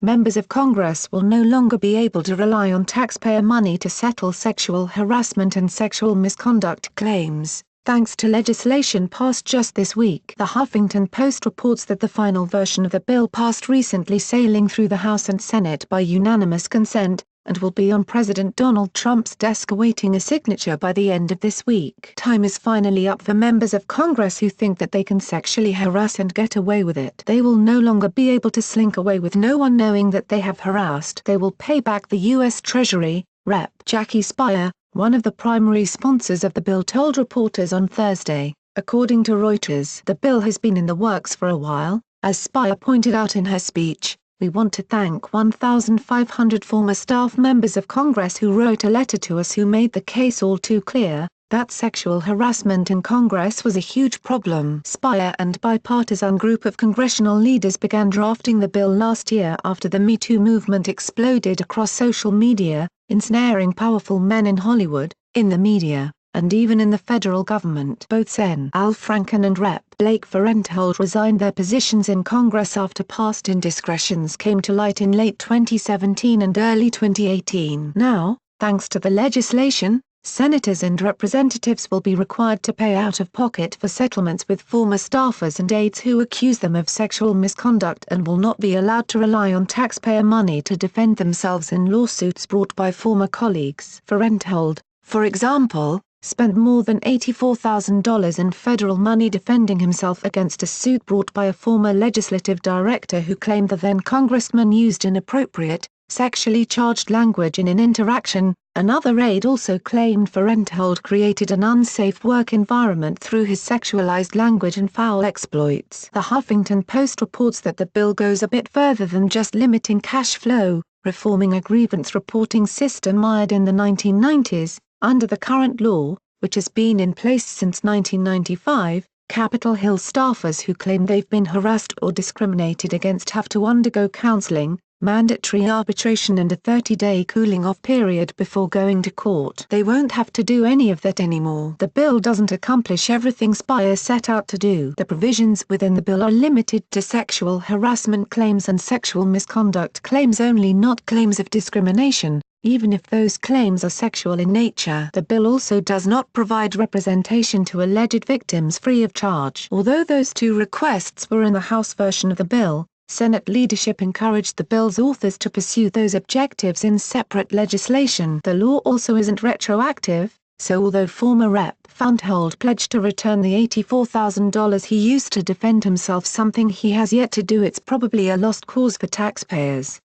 members of Congress will no longer be able to rely on taxpayer money to settle sexual harassment and sexual misconduct claims, thanks to legislation passed just this week. The Huffington Post reports that the final version of the bill passed recently, sailing through the House and Senate by unanimous consent, and will be on President Donald Trump's desk awaiting a signature by the end of this week. Time is finally up for members of Congress who think that they can sexually harass and get away with it. They will no longer be able to slink away with no one knowing that they have harassed. They will pay back the U.S. Treasury, Rep. Jackie Speier, one of the primary sponsors of the bill, told reporters on Thursday. According to Reuters, the bill has been in the works for a while. As Speier pointed out in her speech, "We want to thank 1,500 former staff members of Congress who wrote a letter to us who made the case all too clear that sexual harassment in Congress was a huge problem." Speier and a bipartisan group of congressional leaders began drafting the bill last year after the Me Too movement exploded across social media, ensnaring powerful men in Hollywood, in the media, and even in the federal government. Both Sen. Al Franken and Rep. Blake Farenthold resigned their positions in Congress after past indiscretions came to light in late 2017 and early 2018. Now, thanks to the legislation, senators and representatives will be required to pay out of pocket for settlements with former staffers and aides who accuse them of sexual misconduct, and will not be allowed to rely on taxpayer money to defend themselves in lawsuits brought by former colleagues. Farenthold, for example, spent more than $84,000 in federal money defending himself against a suit brought by a former legislative director who claimed the then-congressman used inappropriate, sexually charged language in an interaction. Another aide also claimed Farenthold created an unsafe work environment through his sexualized language and foul exploits. The Huffington Post reports that the bill goes a bit further than just limiting cash flow, reforming a grievance reporting system mired in the 1990s. Under the current law, which has been in place since 1995, Capitol Hill staffers who claim they've been harassed or discriminated against have to undergo counseling, mandatory arbitration and a 30-day cooling-off period before going to court. They won't have to do any of that anymore. The bill doesn't accomplish everything Speier set out to do. The provisions within the bill are limited to sexual harassment claims and sexual misconduct claims only, not claims of discrimination, even if those claims are sexual in nature. The bill also does not provide representation to alleged victims free of charge. Although those two requests were in the House version of the bill, Senate leadership encouraged the bill's authors to pursue those objectives in separate legislation. The law also isn't retroactive, so although former Rep. Farenthold pledged to return the $84,000 he used to defend himself, something he has yet to do, it's probably a lost cause for taxpayers.